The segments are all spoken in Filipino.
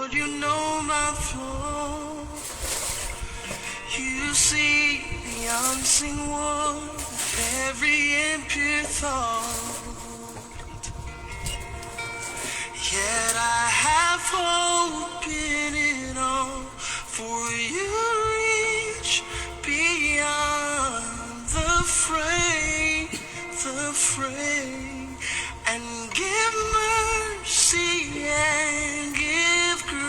Lord, you know my flaw. You see the unseen one, every impure thought. Yet I have hope in it all, for you reach beyond the fray, and give mercy and give grace.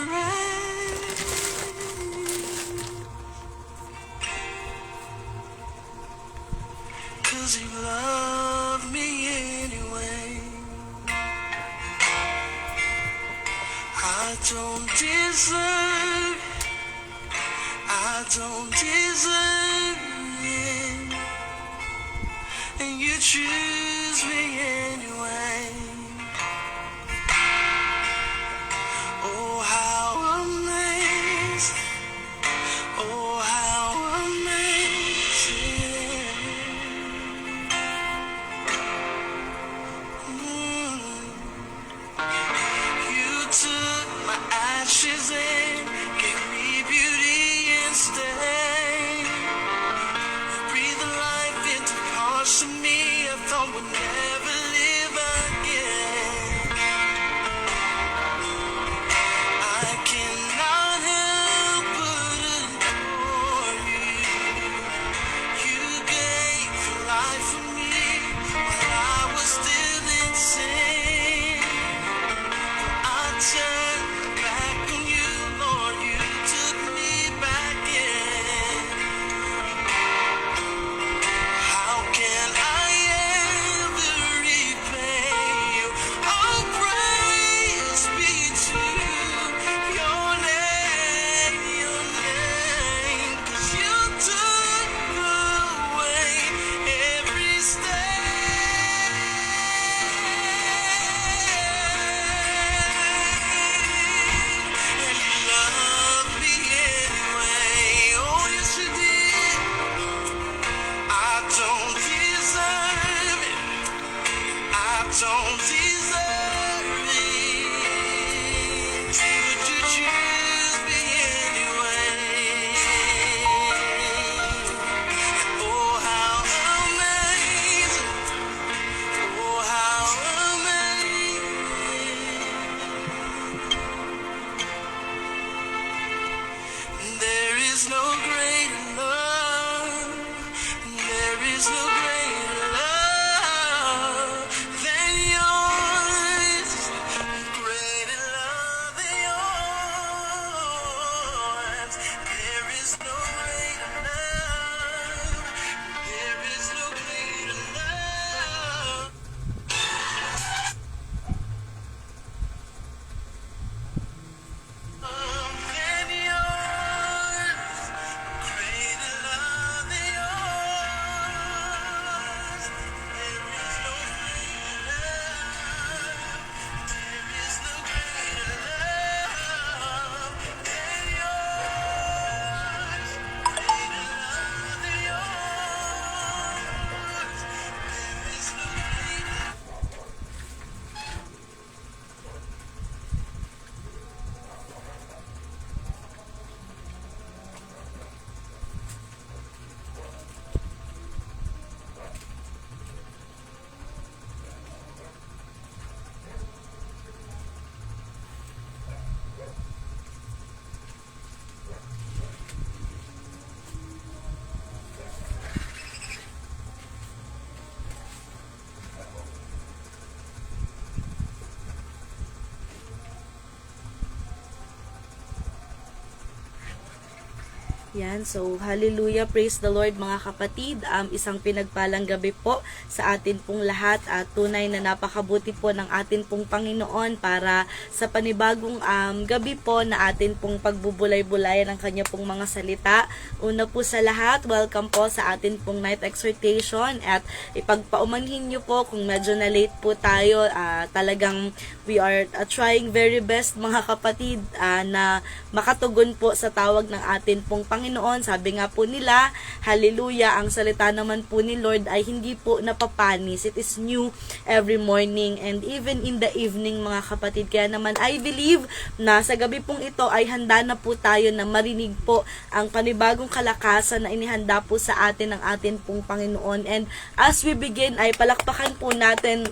'Cause you love me anyway. I don't deserve it, and you choose me anyway. Oh, how amazing, oh, how amazing. You took my ashes and gave me beauty instead. Breathe life into parts of me I thought would never live again. I cannot help but adore you. You gave your life for me while I was still insane. I turned back on you, Lord, you took me back in. How can I ever repay you? All praise be to your name, 'cause you took away every stain. And you love me anyway. Oh, yes, you did. I don't deserve it. I don't deserve it. But you choose me anyway. Oh, how amazing. Oh, how amazing. There is no greater love. There is no greater love than yours. Greater love than yours. There is no greater love. There is no greater love. Than yours, greater love than yours. There is no greater love. There is no greater love than yours. Greater love than yours. There is no greater. Yan, so hallelujah, praise the Lord mga kapatid. Isang pinagpalang gabi po sa atin pong lahat at tunay na napakabuti po ng atin pong Panginoon para sa panibagong gabi po na atin pong pagbubulay-bulayan ng kanya pong mga salita. Una po sa lahat, welcome po sa atin pong night exhortation at ipagpaumanhin nyo po kung medyo na late po tayo. Talagang we are trying very best mga kapatid na makatugon po sa tawag ng atin pong Panginoon Panginoon. Sabi nga po nila, hallelujah, ang salita naman po ni Lord ay hindi po napapanis. It is new every morning and even in the evening, mga kapatid. Kaya naman I believe na sa gabi pong ito ay handa na po tayo na marinig po ang panibagong kalakasan na inihanda po sa atin ng atin pong Panginoon. And as we begin ay palakpakan po natin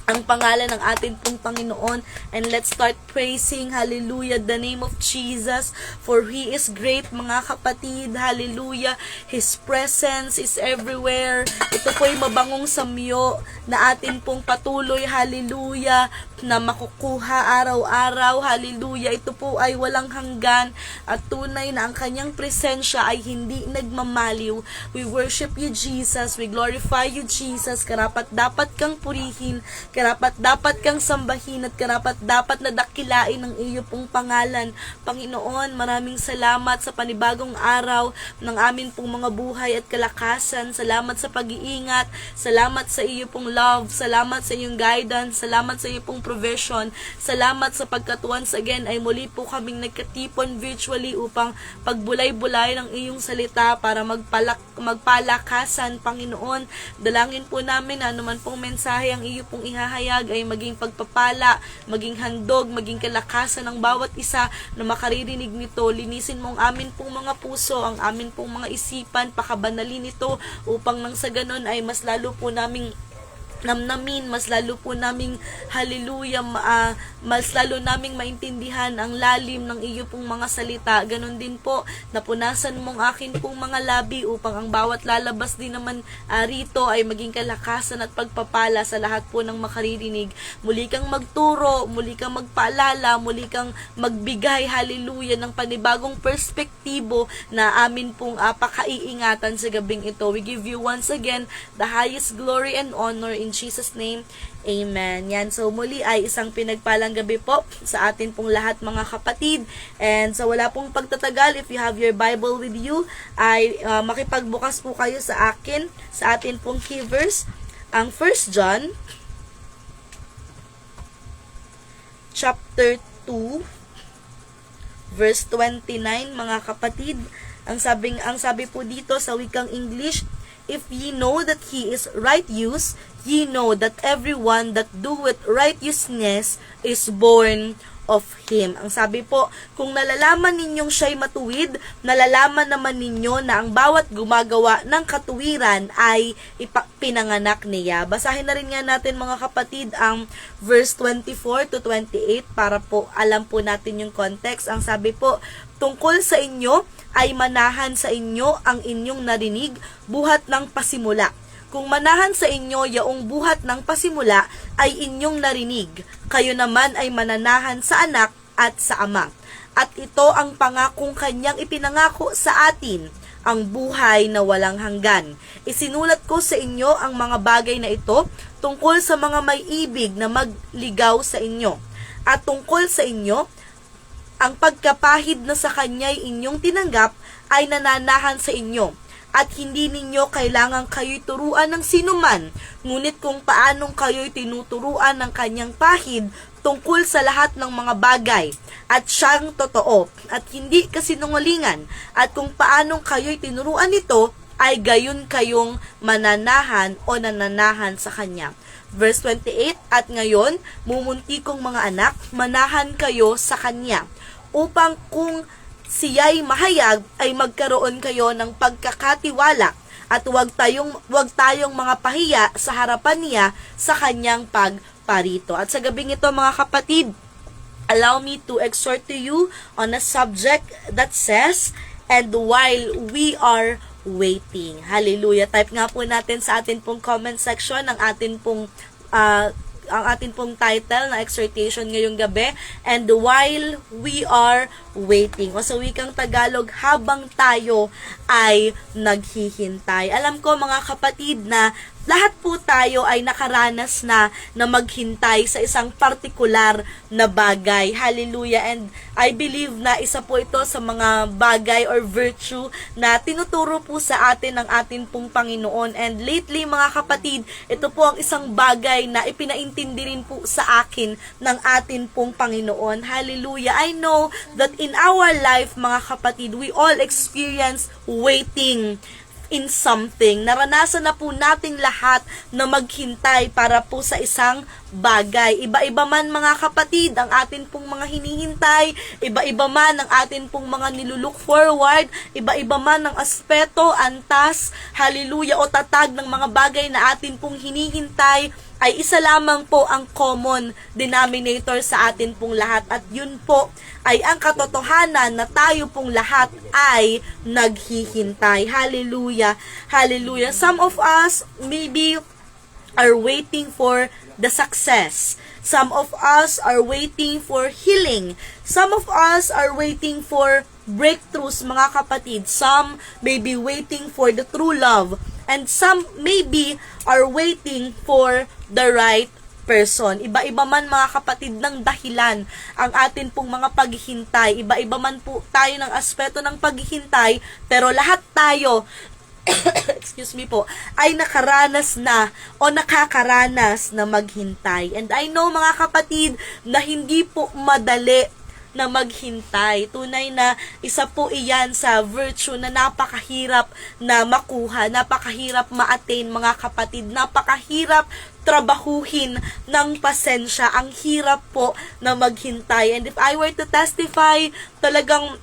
ang pangalan ng ating pong Panginoon. And let's start praising, hallelujah, the name of Jesus, for He is great, mga kapatid, hallelujah. His presence is everywhere. Ito po ay mabangong samyo na atin pong patuloy, hallelujah, na makukuha araw-araw, hallelujah. Ito po ay walang hanggan at tunay na ang kanyang presensya ay hindi nagmamaliw. We worship you, Jesus. We glorify you, Jesus. Karapat dapat kang purihin, karapat dapat kang sambahin, at karapat dapat na dakilain ang iyo pong pangalan. Panginoon, maraming salamat sa panibagong araw ng amin pong mga buhay at kalakasan. Salamat sa pag-iingat, salamat sa iyo pong love, salamat sa iyong guidance, salamat sa iyo pong provision, salamat sa pagkat once again ay muli po kaming nagkatipon virtually upang pagbulay-bulay ng iyong salita para magpalakasan, Panginoon. Dalangin po namin na anuman pong mensahe ang iyo pong ihahayag ay maging pagpapala, maging handog, maging kalakasan ng bawat isa na makaririnig nito. Linisin mo ang amin pong mga puso, ang amin pong mga isipan, pakabanalin ito upang nang sa ganon ay mas lalo po naming namnamin, mas lalo po naming hallelujah, mas lalo naming maintindihan ang lalim ng iyo pong mga salita. Ganon din po, napunasan mong akin pong mga labi upang ang bawat lalabas din naman rito ay maging kalakasan at pagpapala sa lahat po ng makaririnig. Muli kang magturo, muli kang magpaalala, muli kang magbigay, hallelujah, ng panibagong perspektibo na amin pong pakaiingatan sa gabing ito. We give you once again the highest glory and honor in Jesus' name. Amen. Yan. So, muli ay isang pinagpalang gabi po sa atin pong lahat, mga kapatid. And so, wala pong pagtatagal, if you have your Bible with you, ay makipagbukas po kayo sa akin, sa atin pong key verse, ang 1 John, chapter 2, verse 29, mga kapatid. Ang sabi po dito sa wikang English, if ye know that he is righteous, ye know that everyone that doeth righteousness is born of him. Ang sabi po, kung nalalaman ninyong siya'y matuwid, nalalaman naman ninyo na ang bawat gumagawa ng katuwiran ay pinanganak niya. Basahin na rin nga natin, mga kapatid, ang verse 24 to 28 para po alam po natin yung context. Ang sabi po, tungkol sa inyo ay manahan sa inyo ang inyong narinig, buhat ng pasimula. Kung manahan sa inyo yaong buhat ng pasimula ay inyong narinig, kayo naman ay mananahan sa anak at sa ama. At ito ang pangakong kanyang ipinangako sa atin, ang buhay na walang hanggan. Isinulat ko sa inyo ang mga bagay na ito tungkol sa mga may ibig na magligaw sa inyo. At tungkol sa inyo, ang pagkapahid na sa kanya'y inyong tinanggap ay nananahan sa inyo, at hindi ninyo kailangang kayo'y turuan ng sinuman, ngunit kung paanong kayo'y tinuturuan ng kanyang pahid tungkol sa lahat ng mga bagay, at siyang totoo, at hindi kasinungalingan, at kung paanong kayo'y tinuruan nito, ay gayon kayong mananahan o nananahan sa kanya. Verse 28, at ngayon, mumunti kong mga anak, manahan kayo sa kanya, upang kung siya'y mahayag ay magkaroon kayo ng pagkakatiwala at huwag tayong mga pahiya sa harapan niya sa kanyang pagparito. At sa gabing ito, mga kapatid, allow me to exhort to you on a subject that says, and while we are waiting. Hallelujah. Type nga po natin sa atin pong comment section ang atin pong title na exhortation ngayong gabi, and while we are waiting. O sa wikang Tagalog, habang tayo ay naghihintay. Alam ko, mga kapatid, na lahat po tayo ay nakaranas na maghintay sa isang partikular na bagay. Hallelujah. And I believe na isa po ito sa mga bagay or virtue na tinuturo po sa atin ng atin pong Panginoon. And lately mga kapatid, ito po ang isang bagay na ipinaintindi rin po sa akin ng atin pong Panginoon. Hallelujah. I know that in our life mga kapatid, we all experience waiting in something. Naranasan na po nating lahat na maghintay para po sa isang bagay. Iba-iba man mga kapatid ang atin pong mga hinihintay, iba-iba man ang atin pong mga nilulook forward, iba-iba man ang aspeto, antas, hallelujah, o tatag ng mga bagay na atin pong hinihintay, ay isa lamang po ang common denominator sa atin pong lahat, at yun po ay ang katotohanan na tayo pong lahat ay naghihintay. Hallelujah. Hallelujah. Some of us maybe are waiting for the success. Some of us are waiting for healing. Some of us are waiting for breakthroughs, mga kapatid. Some may be waiting for the true love. And some maybe are waiting for the right person. Iba-iba man mga kapatid ng dahilan ang atin pong mga paghihintay. Iba-iba man po tayo ng aspeto ng paghihintay, pero lahat tayo excuse me po, ay nakaranas na o nakakaranas na maghintay. And I know mga kapatid na hindi po madali na maghintay. Tunay na isa po iyan sa virtue na napakahirap na makuha, napakahirap ma-attain mga kapatid, napakahirap trabahuhin ng pasensya. Ang hirap po na maghintay. And if I were to testify, talagang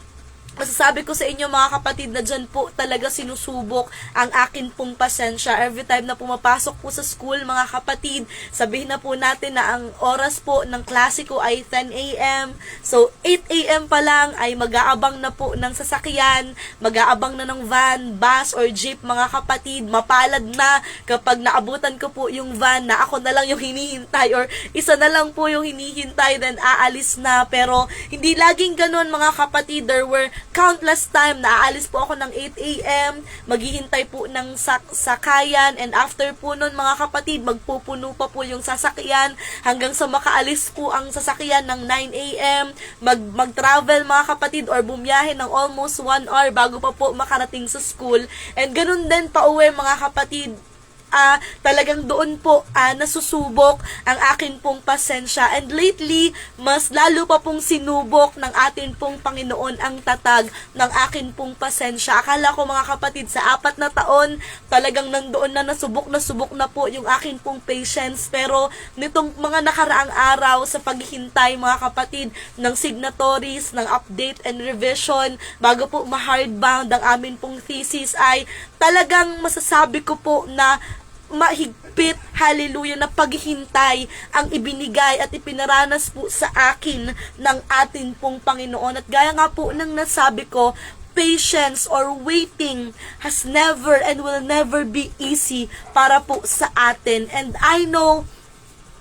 masasabi ko sa inyo mga kapatid na dyan po talaga sinusubok ang akin pong pasensya. Every time na pumapasok po sa school mga kapatid, sabihin na po natin na ang oras po ng klase ko ay 10 a.m. So 8 a.m. pa lang ay mag-aabang na po ng sasakyan, mag-aabang na ng van, bus or jeep mga kapatid. Mapalad na kapag naabutan ko po yung van na ako na lang yung hinihintay or isa na lang po yung hinihintay, then aalis na. Pero hindi laging ganun mga kapatid. There were countless time na aalis po ako ng 8 a.m., maghihintay po ng sakayan, and after po nun mga kapatid, magpupuno pa po yung sasakyan hanggang sa makaalis po ang sasakyan ng 9 a.m., mag-travel mga kapatid or bumiyahe ng almost 1 hour bago pa po makarating sa school. And ganun din pa uwi mga kapatid. Talagang doon po nasusubok ang akin pong pasensya. And lately, mas lalo pa pong sinubok ng atin pong Panginoon ang tatag ng akin pong pasensya. Akala ko mga kapatid, sa 4 na taon, talagang nandoon na nasubok na po yung akin pong patience. Pero nitong mga nakaraang araw sa paghihintay mga kapatid ng signatories, ng update and revision, bago po ma-hardbound ang amin pong thesis, ay talagang masasabi ko po na mahigpit, hallelujah, na paghihintay ang ibinigay at ipinaranas po sa akin ng atin pong Panginoon. At gaya nga po ng nasabi ko, patience or waiting has never and will never be easy para po sa atin. And I know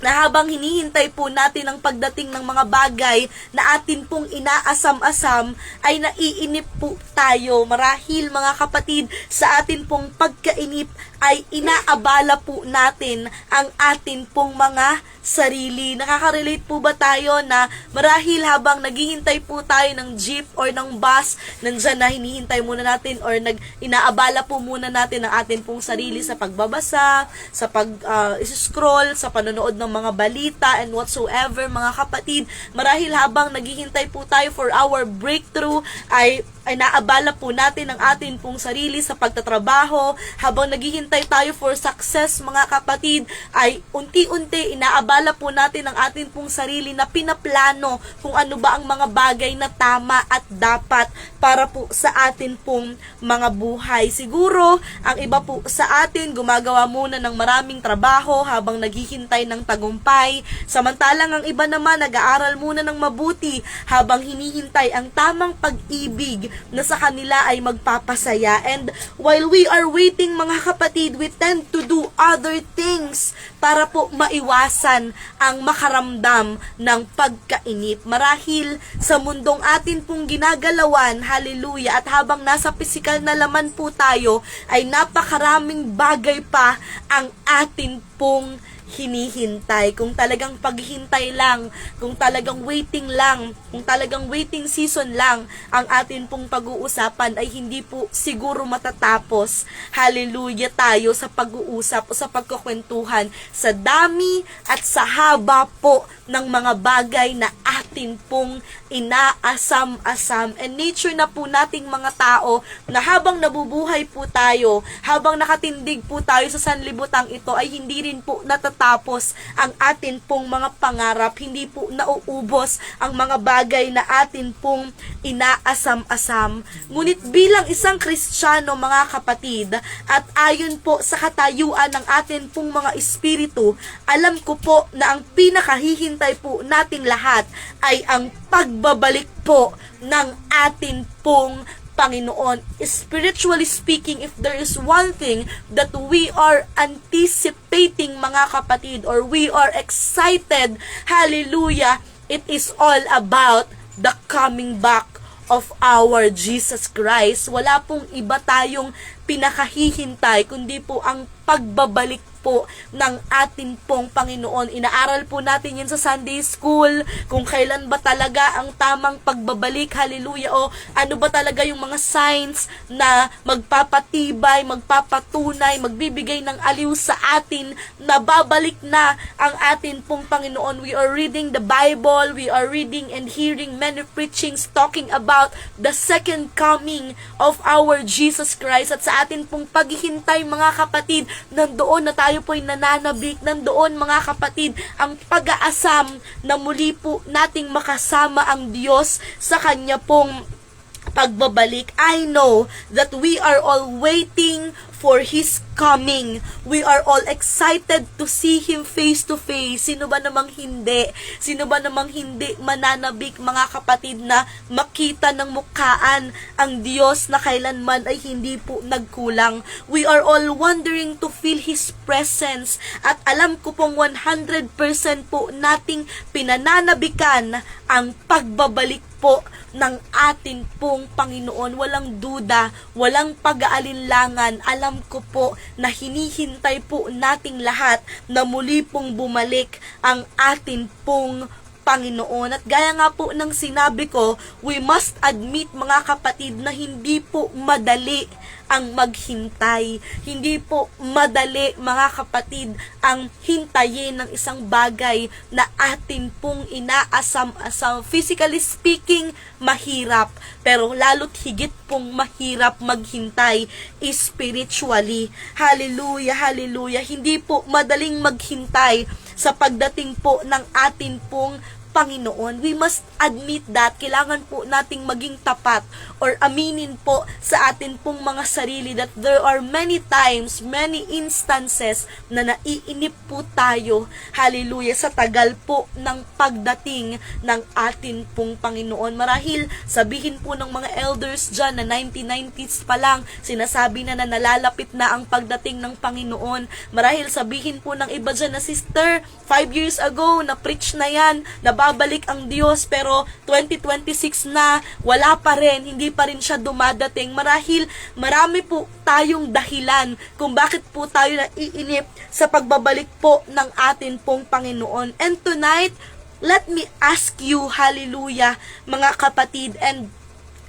na habang hinihintay po natin ang pagdating ng mga bagay na atin pong inaasam-asam, ay naiinip po tayo. Marahil mga kapatid, sa atin pong pagkainip ay inaabala po natin ang atin pong mga sarili. Nakaka-relate po ba tayo na marahil habang naghihintay po tayo ng jeep or ng bus, nandyan na hinihintay muna natin or inaabala po muna natin ang atin pong sarili sa pagbabasa, sa pag-scroll, sa panonood ng mga balita and whatsoever mga kapatid. Marahil habang naghihintay po tayo for our breakthrough, ay naabala po natin ang atin pong sarili sa pagtatrabaho. Habang naghihintay tayo for success mga kapatid, ay unti-unti inaabala po natin ang atin pong sarili na pinaplano kung ano ba ang mga bagay na tama at dapat para po sa atin pong mga buhay. Siguro ang iba po sa atin gumagawa muna ng maraming trabaho habang naghihintay ng tagumpay, samantalang ang iba naman nag-aaral muna ng mabuti habang hinihintay ang tamang pag-ibig na sa kanila ay magpapasaya. And while we are waiting mga kapatid, we tend to do other things para po maiwasan ang makaramdam ng pagkainip. Marahil sa mundong atin pong ginagalawan, hallelujah, at habang nasa pisikal na laman po tayo, ay napakaraming bagay pa ang atin pong hinihintay. Kung talagang paghihintay lang, kung talagang waiting lang, kung talagang waiting season lang ang atin pong pag-uusapan, ay hindi po siguro matatapos. Hallelujah tayo sa pag-uusap o sa pagkukwentuhan sa dami at sa haba po ng mga bagay na atin pong inaasam-asam. And nature na po nating mga tao na habang nabubuhay po tayo, habang nakatindig po tayo sa sanlibutang ito, ay hindi rin po natatapos ang atin pong mga pangarap, hindi po nauubos ang mga bagay na atin pong inaasam-asam. Ngunit bilang isang Kristiyano mga kapatid, at ayon po sa katayuan ng atin pong mga espiritu, alam ko po na ang pinakahihintay po nating lahat ay ang pagbabalik po ng atin pong Panginoon. Spiritually speaking, if there is one thing that we are anticipating mga kapatid, or we are excited, hallelujah, it is all about the coming back of our Jesus Christ. Wala pong iba tayong pinakahihintay, kundi po ang pagbabalik po ng atin pong Panginoon. Inaaral po natin yan sa Sunday School, kung kailan ba talaga ang tamang pagbabalik, hallelujah, o ano ba talaga yung mga signs na magpapatibay, magpapatunay, magbibigay ng aliw sa atin na babalik na ang atin pong Panginoon. We are reading the Bible, we are reading and hearing many preachings talking about the second coming of our Jesus Christ. At sa atin pong paghihintay mga kapatid, nandoon na tayo po'y nananabik, nandoon mga kapatid ang pag-aasam na muli po nating makasama ang Diyos sa Kanya pong pagbabalik. I know that we are all waiting for His coming. We are all excited to see Him face to face. Sino ba namang hindi? Sino ba namang hindi mananabik mga kapatid na makita ng mukhaan ang Diyos na kailanman ay hindi po nagkulang. We are all wondering to feel His presence, at alam ko pong 100% po nating pinananabikan ang pagbabalik po ng atin pong Panginoon. Walang duda, walang pag-aalinlangan. Alam ko po na hinihintay po nating lahat na muli pong bumalik ang atin pong Panginoon. At gaya nga po ng sinabi ko, we must admit mga kapatid na hindi po madali ang maghintay. Hindi po madali mga kapatid ang hintayin ng isang bagay na atin pong inaasam-asam. Physically speaking, mahirap. Pero lalo't higit pong mahirap maghintay spiritually. Hallelujah, hallelujah. Hindi po madaling maghintay sa pagdating po ng atin pong Panginoon. We must admit that. Kailangan po nating maging tapat or aminin po sa atin pong mga sarili that there are many times, many instances na naiinip po tayo, hallelujah, sa tagal po ng pagdating ng atin pong Panginoon. Marahil sabihin po ng mga elders dyan na 1990s pa lang, sinasabi na nalalapit na ang pagdating ng Panginoon. Marahil sabihin po ng iba dyan na, sister, 5 years ago, na-preach na yan, babalik ang Diyos, pero 2026 na, wala pa rin, hindi pa rin siya dumadating. Marahil marami po tayong dahilan kung bakit po tayo naiinip sa pagbabalik po ng atin pong Panginoon. And tonight, let me ask you, hallelujah, mga kapatid, and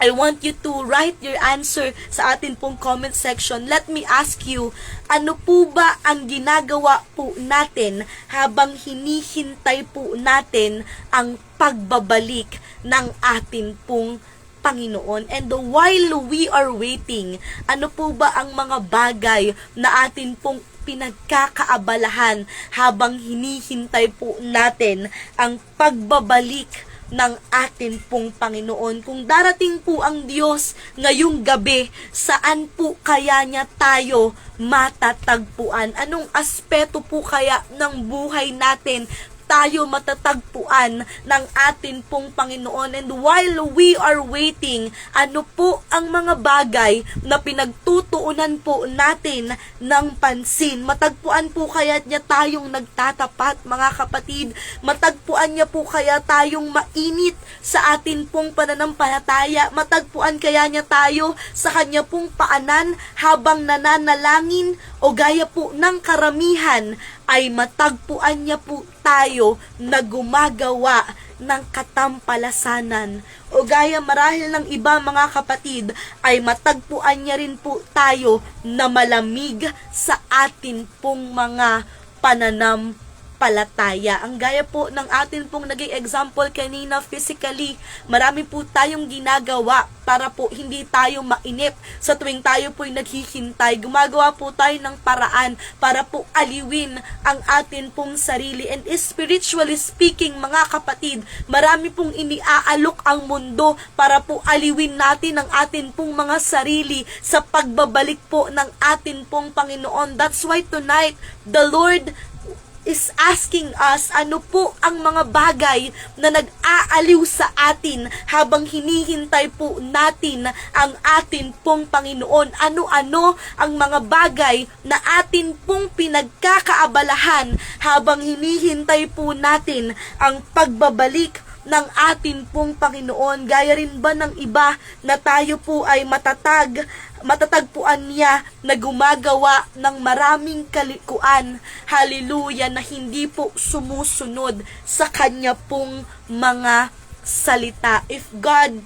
I want you to write your answer sa atin pong comment section. Let me ask you, ano po ba ang ginagawa po natin habang hinihintay po natin ang pagbabalik ng atin pong Panginoon? And while we are waiting, ano po ba ang mga bagay na atin pong pinagkakaabalahan habang hinihintay po natin ang pagbabalik ng atin pong Panginoon? Kung darating po ang Diyos ngayong gabi, saan po kaya niya tayo matatagpuan? Anong aspeto po kaya ng buhay natin tayo matatagpuan ng atin pong Panginoon. And while we are waiting, ano po ang mga bagay na pinagtutuunan po natin ng pansin? Matagpuan po kaya niya tayong nagtatapat, mga kapatid? Matagpuan niya po kaya tayong mainit sa atin pong pananampalataya? Matagpuan kaya niya tayo sa kanya pong paanan habang nananalangin? O gaya po ng karamihan, ay matagpuan niya po tayo na gumagawa ng katampalasanan. O gaya marahil ng iba, mga kapatid, ay matagpuan niya rin po tayo na malamig sa atin pong mga pananampalataya. Ang gaya po ng atin pong naging example kanina, physically, marami po tayong ginagawa para po hindi tayo mainip sa tuwing tayo po'y naghihintay. Gumagawa po tayo ng paraan para po aliwin ang atin pong sarili. And spiritually speaking, mga kapatid, marami pong iniaalok ang mundo para po aliwin natin ang atin pong mga sarili sa pagbabalik po ng atin pong Panginoon. That's why tonight, the Lord is asking us, ano po ang mga bagay na nag-aaliw sa atin habang hinihintay po natin ang atin pong Panginoon? Ano-ano ang mga bagay na atin pong pinagkakaabalahan habang hinihintay po natin ang pagbabalik ng atin pong Panginoon? Gaya rin ba ng iba na tayo po ay matatagpuan niya na gumagawa ng maraming kalikuan, hallelujah, na hindi po sumusunod sa kanya pong mga salita. If God,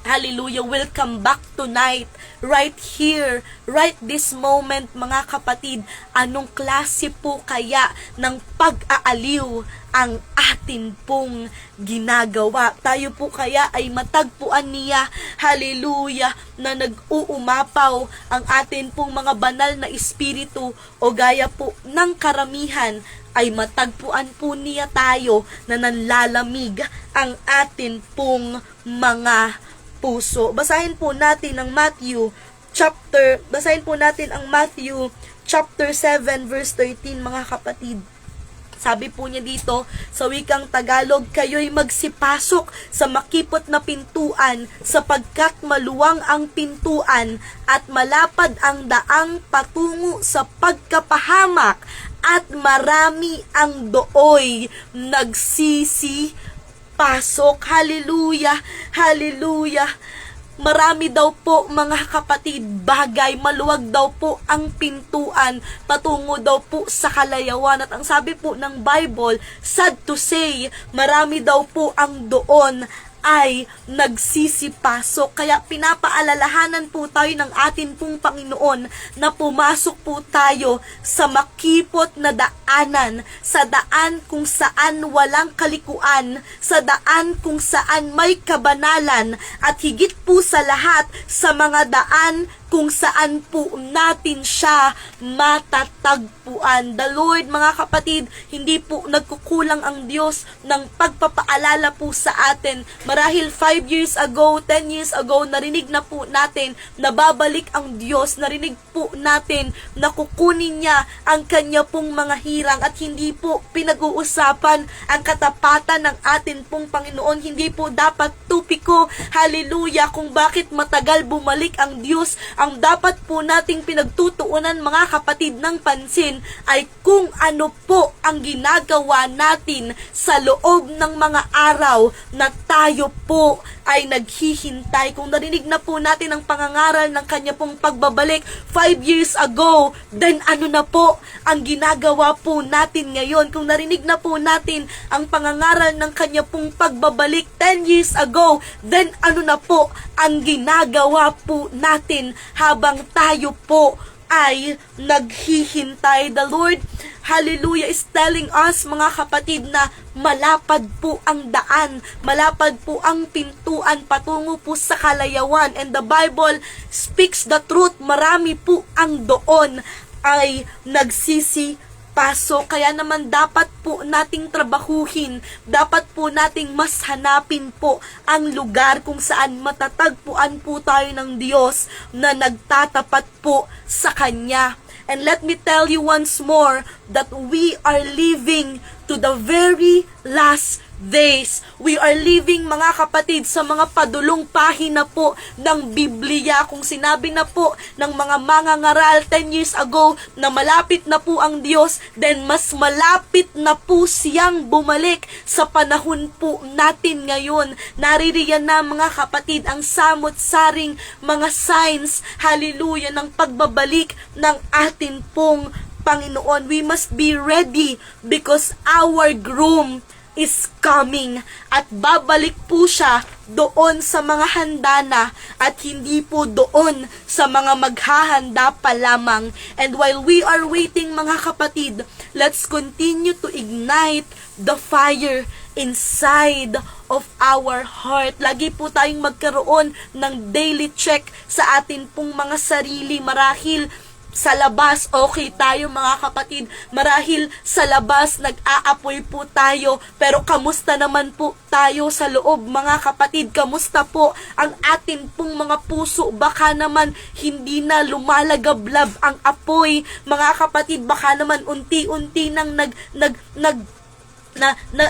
hallelujah, will come back tonight, right here, right this moment, mga kapatid, anong klase po kaya ng pag-aaliw ang atin pong ginagawa? Tayo po kaya ay matagpuan niya, hallelujah, na nag-uumapaw ang atin pong mga banal na espiritu, o gaya po ng karamihan ay matagpuan po niya tayo na nanlalamig ang atin pong mga puso. Basahin po natin ang Matthew chapter 7 verse 13, mga kapatid. Sabi po niya dito sa wikang Tagalog, kayo'y magsipasok sa makipot na pintuan sapagkat maluwang ang pintuan at malapad ang daang patungo sa pagkapahamak at marami ang dooy nagsisipasok. Hallelujah, hallelujah. Marami daw po, mga kapatid, bagay, maluwag daw po ang pintuan patungo daw po sa kalayawan. At ang sabi po ng Bible, sad to say, marami daw po ang doon ay nagsisipasok. Kaya pinapaalalahanan po tayo ng atin pong Panginoon na pumasok po tayo sa makipot na daanan, sa daan kung saan walang kalikuan, sa daan kung saan may kabanalan, at higit po sa lahat, sa mga daan kung saan po natin siya matatagpuan. The Lord, mga kapatid, hindi po nagkukulang ang Diyos ng pagpapaalala po sa atin. Marahil 5 years ago, 10 years ago, narinig na po natin na babalik ang Diyos. Narinig po natin na kukunin niya ang kanya pong mga hirang, at hindi po pinag-uusapan ang katapatan ng atin pong Panginoon. Hindi po dapat tupiko, hallelujah, kung bakit matagal bumalik ang Diyos. Ang dapat po nating pinagtutuunan, mga kapatid, ng pansin ay kung ano po ang ginagawa natin sa loob ng mga araw na tayo po ay naghihintay. Kung narinig na po natin ang pangangaral ng kanya pong pagbabalik 5 years ago, then ano na po ang ginagawa po natin ngayon? Kung narinig na po natin ang pangangaral ng kanya pong pagbabalik 10 years ago, then ano na po ang ginagawa po natin habang tayo po ay naghihintay? The Lord, hallelujah, is telling us, mga kapatid, na malapad po ang daan, malapad po ang pintuan patungo po sa kalayawan. And the Bible speaks the truth. Marami po ang doon ay nagsisipasok. Kaya naman dapat po nating trabahuhin, dapat po nating mas hanapin po ang lugar kung saan matatagpuan po tayo ng Diyos na nagtatapat po sa Kanya. And let me tell you once more that we are living to the very last days. We are living, mga kapatid, sa mga padulong pahina po ng Biblia. Kung sinabi na po ng mga mangangaral 10 years ago na malapit na po ang Diyos, then mas malapit na po siyang bumalik sa panahon po natin ngayon. Naririyan na, mga kapatid, ang samot-saring mga signs, hallelujah, ng pagbabalik ng atin pong Panginoon. We must be ready because our groom is coming, at babalik po siya doon sa mga handa na at hindi po doon sa mga maghahanda pa lamang. And while we are waiting, mga kapatid, let's continue to ignite the fire inside of our heart. Lagi po tayong magkaroon ng daily check sa atin pong mga sarili. Marahil sa labas, okay tayo, mga kapatid. Marahil sa labas, nag-aapoy po tayo. Pero kamusta naman po tayo sa loob, mga kapatid? Kamusta po ang atin pong mga puso? Baka naman hindi na lumalagablab ang apoy, mga kapatid. Baka naman unti-unti nang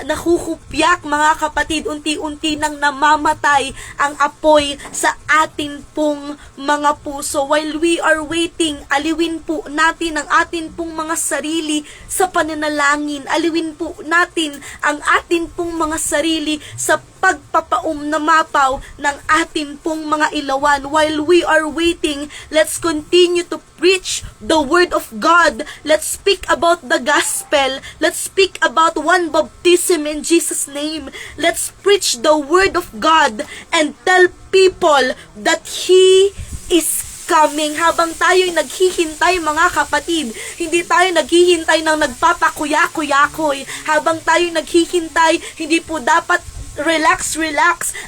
nahuhupyak, mga kapatid, unti-unti nang namamatay ang apoy sa atin pong mga puso. While we are waiting, aliwin po natin ang atin pong mga sarili sa pananalangin. Aliwin po natin ang atin pong mga sarili sa pagpapaumnamapaw ng atin pong mga ilawan. While we are waiting, let's continue to preach the word of God. Let's speak about the gospel. Let's speak about one baptism in Jesus' name. Let's preach the word of God and tell people that He is coming. Habang tayo'y naghihintay, mga kapatid, hindi tayo naghihintay ng nagpapakuya-kuyakoy. Habang tayo'y naghihintay, hindi po dapat relax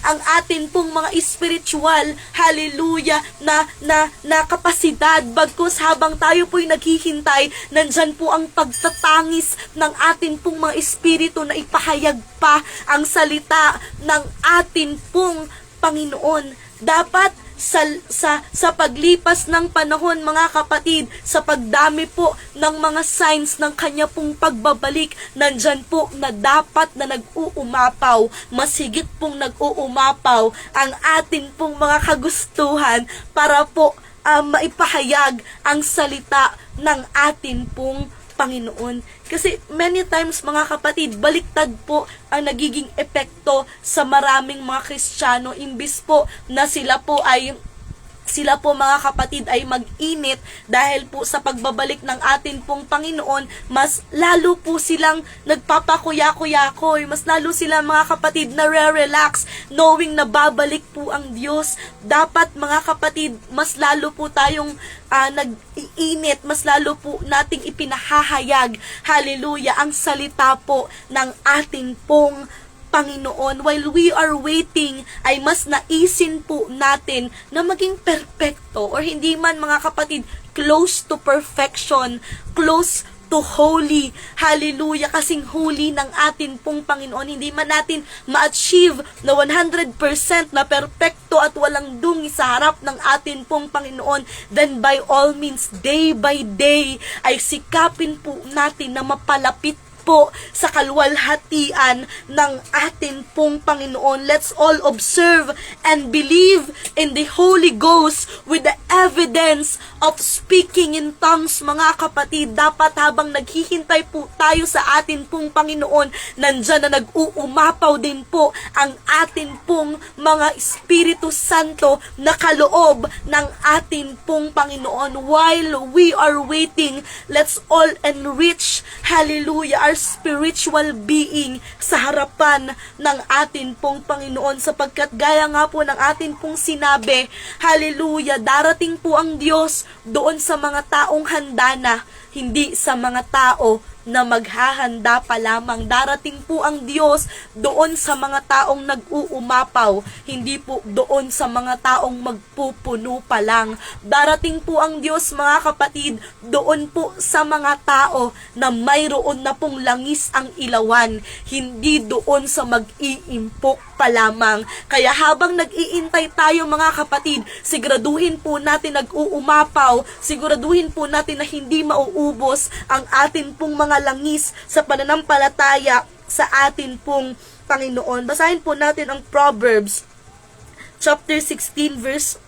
ang atin pong mga spiritual, hallelujah, na kapasidad. Bagkus habang tayo po'y naghihintay, nandyan po ang pagtatangis ng atin pong mga espiritu na ipahayag pa ang salita ng atin pong Panginoon. Dapat sa paglipas ng panahon, mga kapatid, sa pagdami po ng mga signs ng kanya pong pagbabalik, nandyan po na dapat na nag-uumapaw, mas higit pong nag-uumapaw ang atin pong mga kagustuhan para po maipahayag ang salita ng atin pong Panginoon. Kasi many times, mga kapatid, baliktad po ang nagiging epekto sa maraming mga Kristiyano. Imbis po na sila po, mga kapatid, ay mag-init dahil po sa pagbabalik ng atin pong Panginoon, mas lalo po silang nagpapakuya-kuyakoy, mas lalo sila, mga kapatid, na relax knowing na babalik po ang Diyos. Dapat, mga kapatid, mas lalo po tayong nag-iinit, mas lalo po nating ipinahahayag, hallelujah, ang salita po ng atin pong Panginoon. While we are waiting, ay mas naisin po natin na maging perfecto, or hindi man, mga kapatid, close to perfection, close to holy, hallelujah, kasing holy ng atin pong Panginoon. Hindi man natin ma-achieve na 100% na perfecto at walang dungi sa harap ng atin pong Panginoon, then by all means, day by day, ay sikapin po natin na mapalapit po sa kaluwalhatian ng atin pong Panginoon. Let's all observe and believe in the Holy Ghost with the evidence of speaking in tongues, mga kapatid. Dapat habang naghihintay po tayo sa atin pong Panginoon, nandyan na nag-uumapaw din po ang atin pong mga Espiritu Santo na kaloob ng atin pong Panginoon. While we are waiting, let's all enrich, hallelujah, our spiritual being sa harapan ng atin pong Panginoon, sapagkat gaya nga po ng atin pong sinabi, hallelujah, darating po ang Diyos doon sa mga taong handa na, hindi sa mga tao na maghahanda pa lamang. Darating po ang Diyos doon sa mga taong nag-uumapaw, hindi po doon sa mga taong magpupuno pa lang. Darating po ang Diyos, mga kapatid, doon po sa mga tao na mayroon na pong langis ang ilawan, hindi doon sa mag-iimpok pa lamang. Kaya habang nag-iintay tayo, mga kapatid, siguraduhin po natin nag-uumapaw, siguraduhin po natin na hindi mauubos ang atin pong mga napakalangis sa pananampalataya sa atin pong Panginoon. Basahin po natin ang Proverbs chapter 16 verse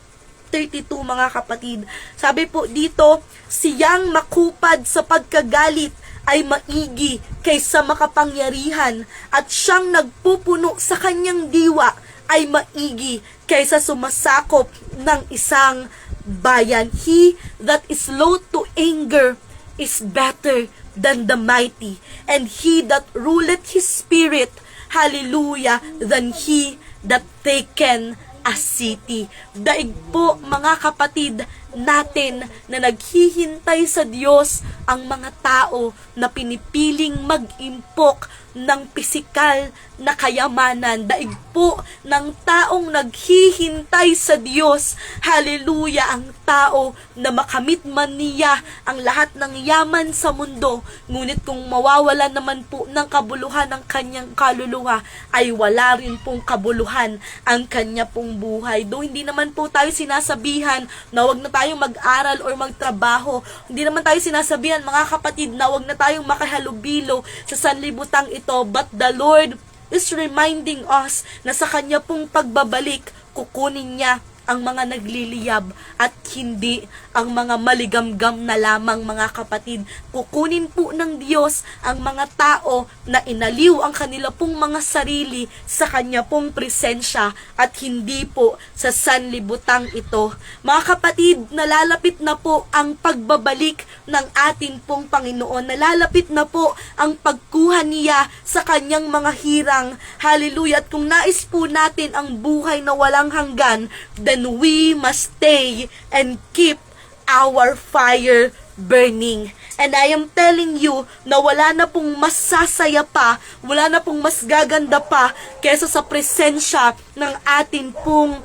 32 mga kapatid. Sabi po dito, siyang makupad sa pagkagalit ay maigi kaysa makapangyarihan, at siyang nagpupuno sa kanyang diwa ay maigi kaysa sumasakop ng isang bayan. He that is slow to anger is better than the mighty, and he that ruleth his spirit, hallelujah, than he that taken a city. Daig po mga kapatid natin na naghihintay sa Diyos ang mga tao na pinipiling mag-impok ng pisikal na kayamanan. Daig po ng taong naghihintay sa Diyos, hallelujah, ang tao na makamit man niya ang lahat ng yaman sa mundo, ngunit kung mawawala naman po ng kabuluhan ang kanyang kaluluwa, ay wala rin pong kabuluhan ang kanya pong buhay. Though hindi naman po tayo sinasabihan na wag na tayong mag-aral or magtrabaho, hindi naman tayo sinasabihan mga kapatid na wag na tayong makahalubilo sa sanlibutang ito, but the Lord is reminding us na sa kanya pong pagbabalik, kukunin niya ang mga nagliliyab at hindi ang mga maligamgam na lamang mga kapatid. Kukunin po ng Diyos ang mga tao na inaliw ang kanila pong mga sarili sa kanya pong presensya at hindi po sa sanlibutang ito. Mga kapatid, nalalapit na po ang pagbabalik ng atin pong Panginoon. Nalalapit na po ang pagkuha niya sa kanyang mga hirang. Hallelujah! At kung nais po natin ang buhay na walang hanggan, then we must stay and keep our fire burning. And I am telling you na wala na pong mas sasaya pa, wala na pong mas gaganda pa kaysa sa presensya ng atin pong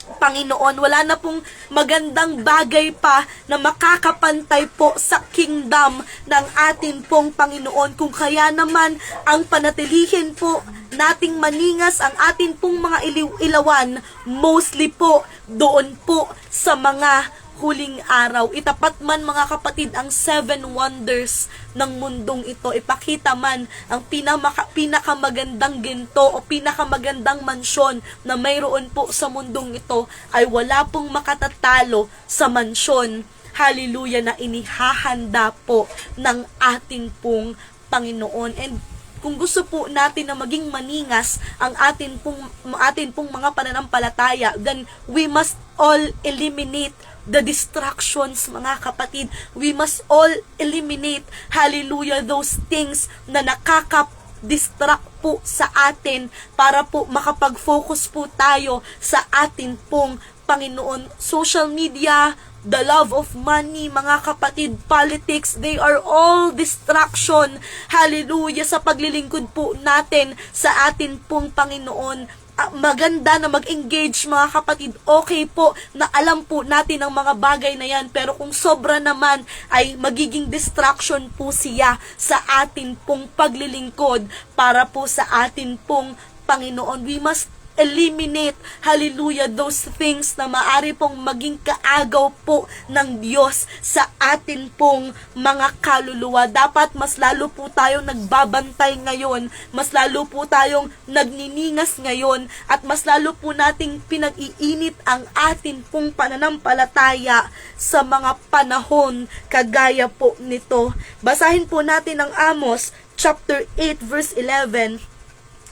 Panginoon. Wala na pong magandang bagay pa na makakapantay po sa kingdom ng atin pong Panginoon. Kung kaya naman ang panatilihin po nating maningas ang atin pong mga ilawan, mostly po doon po sa mga huling araw. Itapat man mga kapatid ang 7 wonders ng mundong ito. Ipakita man ang pinakamagandang ginto o pinakamagandang mansyon na mayroon po sa mundong ito, ay wala pong makatatalo sa mansyon, hallelujah, na inihahanda po ng ating pong Panginoon. And kung gusto po natin na maging maningas ang atin pong mga pananampalataya, then we must all eliminate the distractions mga kapatid. We must all eliminate, hallelujah, those things na nakaka-distract po sa atin para po makapag-focus po tayo sa atin pong Panginoon. Social media, the love of money, mga kapatid, politics, they are all distraction, hallelujah, sa paglilingkod po natin sa atin pong Panginoon. Maganda na mag-engage mga kapatid, okay po na alam po natin ang mga bagay na yan, pero kung sobra naman ay magiging distraction po siya sa atin pong paglilingkod para po sa atin pong Panginoon. We must eliminate, hallelujah, those things na maari pong maging kaagaw po ng Diyos sa atin pong mga kaluluwa. Dapat mas lalo po tayong nagbabantay ngayon, mas lalo po tayong nagniningas ngayon, at mas lalo po nating pinag-iinit ang atin pong pananampalataya sa mga panahon kagaya po nito. Basahin po natin ang Amos chapter 8 verse 11.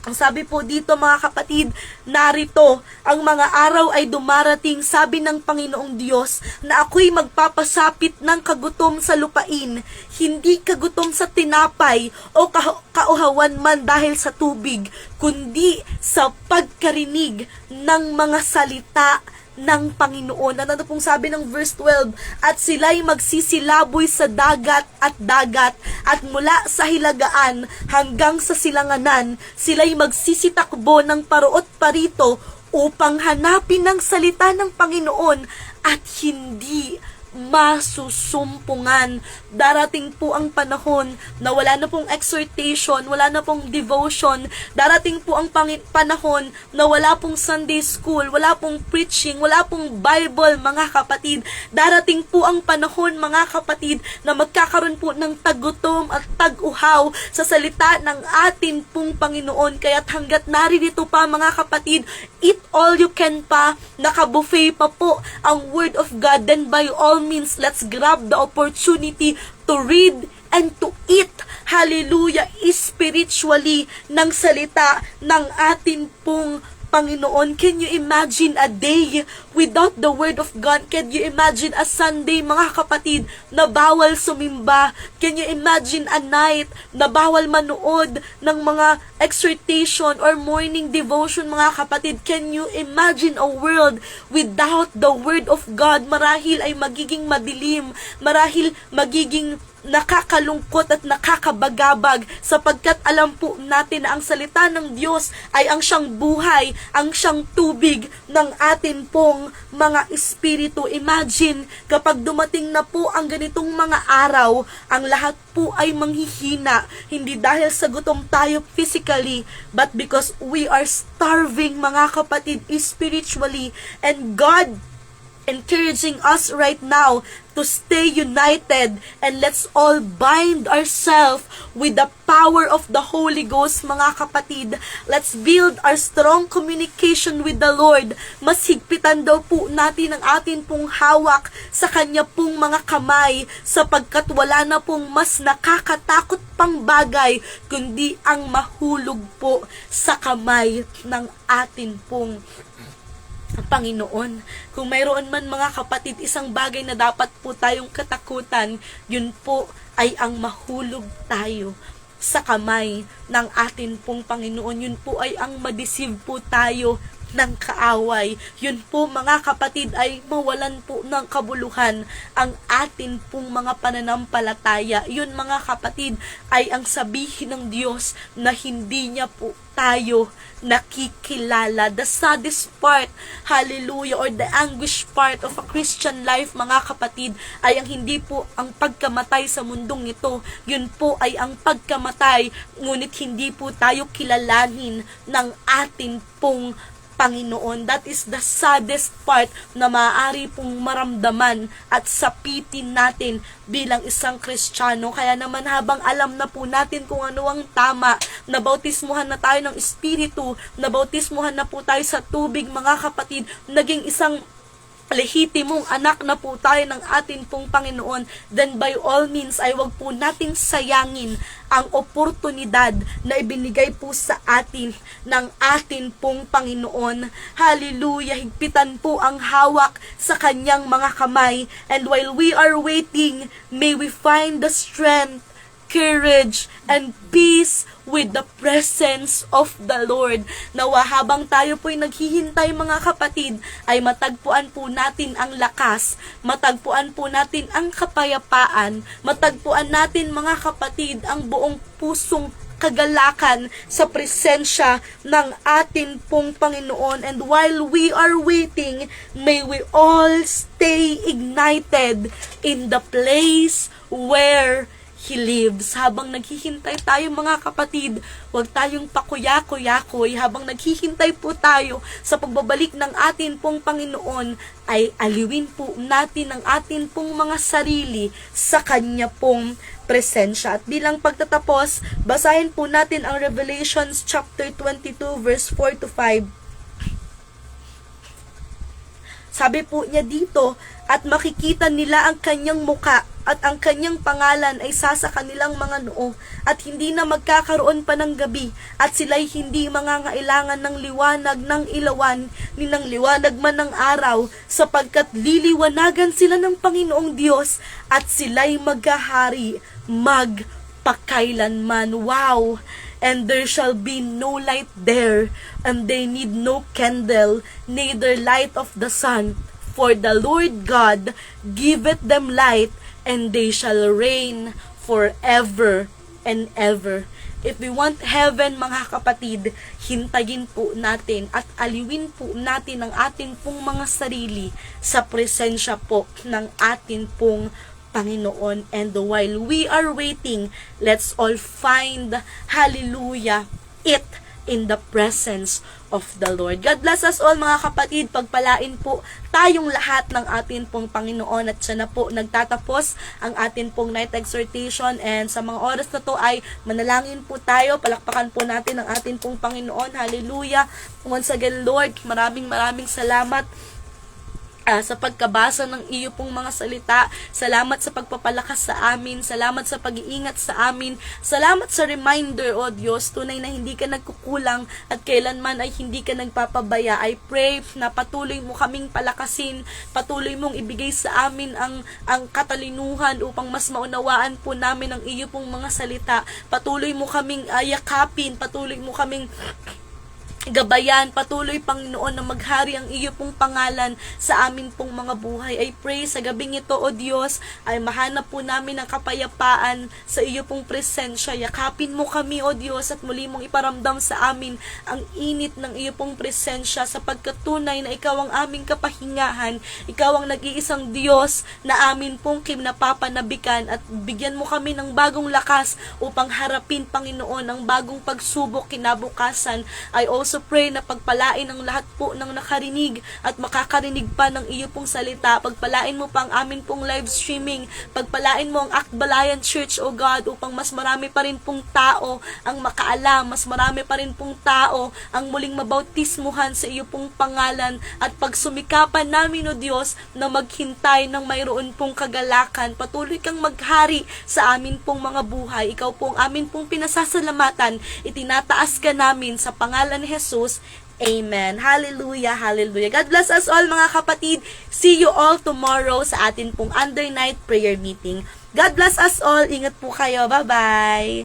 Ang sabi po dito mga kapatid, narito, ang mga araw ay dumarating, sabi ng Panginoong Diyos, na ako'y magpapasapit ng kagutom sa lupain, hindi kagutom sa tinapay o kauhawan man dahil sa tubig, kundi sa pagkarinig ng mga salita ng Panginoon. Ano pong sabi ng verse 12? At sila'y magsisilaboy sa dagat, at mula sa hilagaan hanggang sa silanganan, sila'y magsisitakbo ng paruot parito upang hanapin ng salita ng Panginoon at hindi masusumpungan. Darating po ang panahon na wala na pong exhortation, wala na pong devotion. Darating po ang panahon na wala pong Sunday school, wala pong preaching, wala pong Bible, mga kapatid. Darating po ang panahon, mga kapatid, na magkakaroon po ng tagutom at tag-uhaw sa salita ng atin pong Panginoon. Kaya't hanggat naririto pa, mga kapatid, eat all you can pa, naka-buffet pa po ang Word of God, then by all means, let's grab the opportunity to read and to eat, hallelujah, spiritually ng salita ng atin pong Panginoon. Can you imagine a day without the Word of God? Can you imagine a Sunday, mga kapatid, na bawal sumimba? Can you imagine a night na bawal manood ng mga exhortation or morning devotion, mga kapatid? Can you imagine a world without the Word of God? Marahil ay magiging madilim, marahil magiging nakakalungkot at nakakabagabag, sapagkat alam po natin na ang salita ng Diyos ay ang siyang buhay, ang siyang tubig ng atin pong mga espiritu. Imagine kapag dumating na po ang ganitong mga araw, ang lahat po ay manghihina, hindi dahil sa gutom tayo physically, but because we are starving, mga kapatid, spiritually. And God encouraging us right now to stay united, and let's all bind ourselves with the power of the Holy Ghost, mga kapatid. Let's build our strong communication with the Lord. Mas higpitan daw po natin ang atin pong hawak sa Kanya pong mga kamay, sapagkat wala na pong mas nakakatakot pang bagay kundi ang mahulog po sa kamay ng atin pong Panginoon. Kung mayroon man, mga kapatid, isang bagay na dapat po tayong katakutan, yun po ay ang mahulog tayo sa kamay ng atin pong Panginoon. Yun po ay ang madeceive po tayo ng kaaway. Yun po, mga kapatid, ay mawalan po ng kabuluhan ang atin pong mga pananampalataya. Yun, mga kapatid, ay ang sabihin ng Diyos na hindi niya po tayo nakikilala. The saddest part, hallelujah, or the anguish part of a Christian life, mga kapatid, ay ang hindi po ang pagkamatay sa mundong ito. Yun po ay ang pagkamatay, ngunit hindi po tayo kilalanin ng atin pong Panginoon. That is the saddest part na maaari pong maramdaman at sapitin natin bilang isang Kristiyano. Kaya naman, habang alam na po natin kung ano ang tama, nabautismuhan na tayo ng Espiritu, nabautismuhan na po tayo sa tubig, mga kapatid, naging isang lehitimong anak na po tayo ng atin pong Panginoon, then by all means ay wag po nating sayangin ang oportunidad na ibinigay po sa atin ng atin pong Panginoon. Hallelujah! Higpitan po ang hawak sa Kanyang mga kamay, and while we are waiting, may we find the strength, courage, and peace with the presence of the Lord. Nawa habang tayo po'y naghihintay, mga kapatid, ay matagpuan po natin ang lakas, matagpuan po natin ang kapayapaan, matagpuan natin, mga kapatid, ang buong pusong kagalakan sa presensya ng atin pong Panginoon. And while we are waiting, may we all stay ignited in the place where He lives. Habang naghihintay tayo, mga kapatid, huwag tayong pakuya-kuyakoy. Habang naghihintay po tayo sa pagbabalik ng atin pong Panginoon, ay aliwin po natin ang atin pong mga sarili sa Kanya pong presensya. At bilang pagtatapos, basahin po natin ang Revelations chapter 22 verse 4 to 5. Sabi po niya dito, at makikita nila ang Kanyang muka, at ang Kanyang pangalan ay sa kanilang mga noo, at hindi na magkakaroon pa ng gabi, at sila'y hindi mangangailangan ng liwanag ng ilawan, ni ng liwanag man ng araw, sapagkat liliwanagan sila ng Panginoong Diyos, at sila'y maghahari magpakailanman. Wow! And there shall be no light there, and they need no candle, neither light of the sun, for the Lord God giveth them light, and they shall reign forever and ever. If we want heaven, mga kapatid, hintayin po natin at aliwin po natin ang atin pong mga sarili sa presensya po ng atin pong Panginoon. And while we are waiting, let's all find, hallelujah, it in the presence of the Lord. God bless us all, mga kapatid. Pagpalain po tayong lahat ng atin pong Panginoon, at siya na po nagtatapos ang atin pong night exhortation. And sa mga oras na to ay manalangin po tayo. Palakpakan po natin ang atin pong Panginoon. Hallelujah. Once again, Lord, maraming salamat sa pagkabasa ng iyo pong mga salita. Salamat sa pagpapalakas sa amin. Salamat sa pag-iingat sa amin. Salamat sa reminder, O Diyos, tunay na hindi ka nagkukulang at kailanman ay hindi ka nagpapabaya. I pray na patuloy mo kaming palakasin, patuloy mong ibigay sa amin ang katalinuhan upang mas maunawaan po namin ang iyo pong mga salita. Patuloy mo kaming yakapin, patuloy mo kaming gabayan, patuloy, Panginoon, na maghari ang iyo pong pangalan sa amin pong mga buhay. I pray sa gabing ito, O Diyos, ay mahanap po namin ang kapayapaan sa iyo pong presensya. Yakapin mo kami, O Diyos, at muli mong iparamdam sa amin ang init ng iyo pong presensya, sapagkat tunay na ikaw ang aming kapahingahan. Ikaw ang nag-iisang Diyos na amin pong kinapapanabikan, at bigyan mo kami ng bagong lakas upang harapin, Panginoon, ang bagong pagsubok kinabukasan. I also pray na pagpalain ang lahat po ng nakarinig at makakarinig pa ng iyo pong salita. Pagpalain mo pa ang amin pong live streaming. Pagpalain mo ang Akbalayan Church, O God, upang mas marami pa rin pong tao ang makaalam, mas marami pa rin pong tao ang muling mabautismuhan sa iyo pong pangalan, at pagsumikapan namin, O Diyos, na maghintay ng mayroon pong kagalakan. Patuloy kang maghari sa amin pong mga buhay. Ikaw pong amin pong pinasasalamatan. Itinataas ka namin sa pangalan ni Jesus. Amen. Hallelujah, hallelujah. God bless us all, mga kapatid. See you all tomorrow sa atin pong under night prayer meeting. God bless us all. Ingat po kayo. Bye-bye.